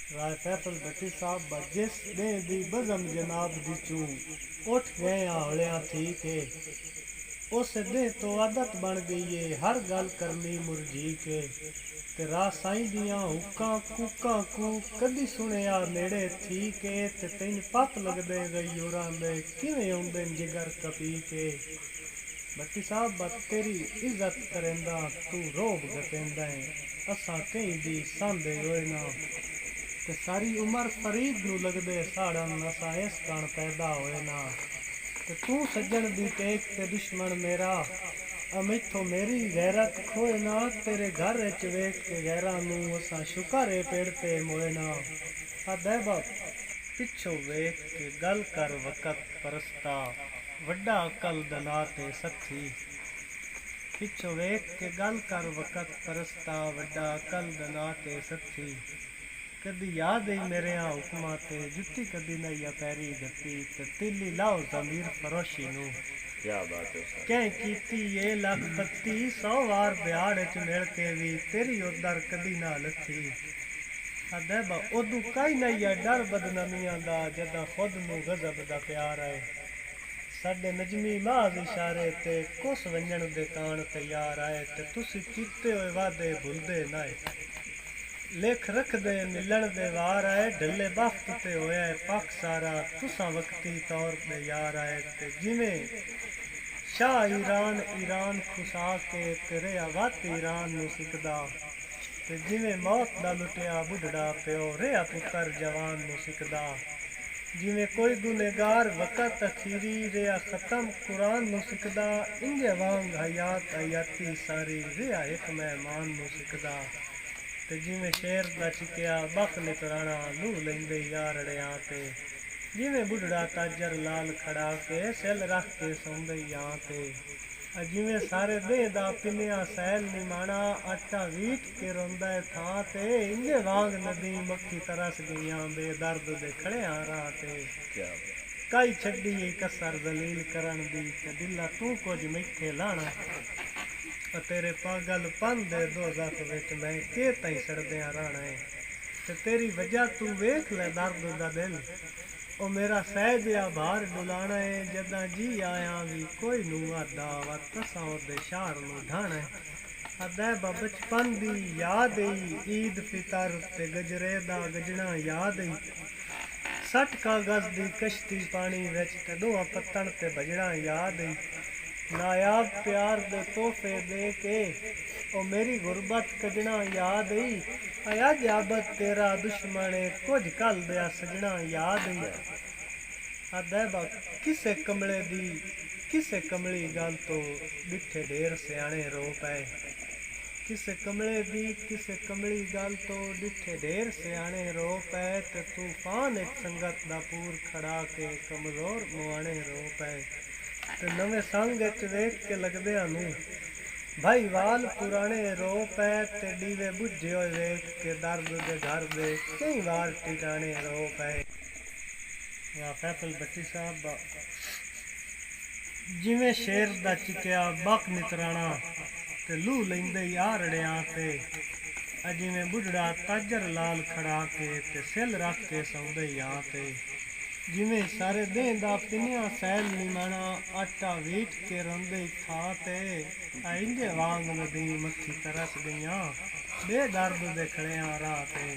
राय फैसल भट्टी साहब जिस दे दी बज़म जनाब दी चूं उठ गए हौलियां थी के उस दे तो आदत बन गई है हर गल करनी मुरझी के ते राह साईं दियां हुक्कां कूकां कू कदी सुनिया नेड़े थी के ते तैन पत लगदे गई उरां दे किवें आउंदे जिगर कपी के भट्टी साहब बस तेरी इज्जत करेंदा तू रोब गतेंदा है असां कहीं दी सांदे होए ना ते सारी उम्र फरीद नू लगदे साड़न असां इस कण पैदा होए ना ते तू सज्जन दी टेक ते दुश्मन मेरा अमिथो मेरी गैरत खोए ना तेरे घर च वेख के गैरा नू असां शुकर है पेड़ ते मोए ना अदैब पिछो वेख के गल कर वक़्त परस्ता वड्डा अकल दना ते सथी पिछो वेख के गल कर वक़्त परस्ता वड्डा अकल दना ते सथी कदी याद ही मेरे हुक्मां ते जुत्ती कदी नहीं पैरी गती ते तिली लाओ ज़मीर फरोशी नू क्या बात है सर। कैं कीती ये लखपति 100 वार बिहाड़ च मिल के भी तेरी उधर कदी ना लथी अदैब उदू कई नहीं है डर बदनामियां दा जदा खुद नू गजब दा प्यार है साडे नजमी माज इशारे ते कुस वंजन दे कान तैयार आए ते तुसी कीते होए वादे भुलदे ना लेख रख दे मिलन दे वार आए ढले वक्त ते होया है पक सारा तुसा वक्ती तौर पे यार आए ते जिवें शाह ईरान खुसा के तेरे वत ईरान नू सिकदा ते जिवें मौत दा लुटिया बुढ़ड़ा प्यो रेहा पुत्र जवान नू सिकदा जिवें कोई गुनेगार वक़्त अखीरी रेहा खत्म कुरान नू सिकदा इंजे वांग हयात हयाती सारी रेहा एक मेहमान नू सिकदा ते जिवें शेर दा चिकिया बख निकराना लू लेंदे यारड़ियां ते जिवें बुढ़ड़ा ताजर लाल खड़ा के सिल रख के सौंदे यां ते जिवें सारे दे दा पिनिया सैल निमाना आटा वीट के रोंदा थां ते इंजे वांग नदी मक्खी तरस गईयां बेदर्द दे खड़ियां राह ते क्या काई छड्डी कसर दलील करन दी ते दिला तू कुछ मिठे लाना तेरे पागल पन दे दो जख विच मैं के ताईं सड़दियां रहना है ते तेरी वजह तू वेख ले दर्द दा दिल ओ मेरा सह जिहा भार डुलाना है जदा जी आया भी कोई नू आदा वा तसां ओदे शार नू ढाना है अदैब बचपन दी याद ही ईद फितर ते गजरे दा गजना याद ही 60 कागज दी कश्ती पानी विच ते दोहां पत्तन ते बजड़ा याद ही नायाब प्यार दे तोहफे दे के ओ मेरी गुरबत कजना याद ही आया जाबत तेरा दुश्मन कुछ कल दिया सजना याद ही अदैब किसे कमली गल तो डिठे ढेर सियाने रो पे किसे कमली गल तो डिठे ढेर सियाने रो पे ते तूफान एक संगत दा पूर खड़ा के कमजोर मुआने रो पे ते नवे संग च वेख के लगदे नू भाई वाल पुराने रो पै ते डीवे बुझे होए वेख के दर्द दे घर दे कई बार टिकाने रो पै या फैसल भट्टी साहब जिवें शेर दा चिकिया बक नितराना ते लू लेंदे यारड़ियां ते जिवें बुढ़ड़ा ताजर लाल खड़ा के ते सिल रख के सौंदे यां ते जिवें सारे दें दा पिनिया सैल निमाना आटा वीट के रोंदे था ते इंजे वांग नदी मक्खी तरस गईयां बेदर्द दे खड़ियां राह ते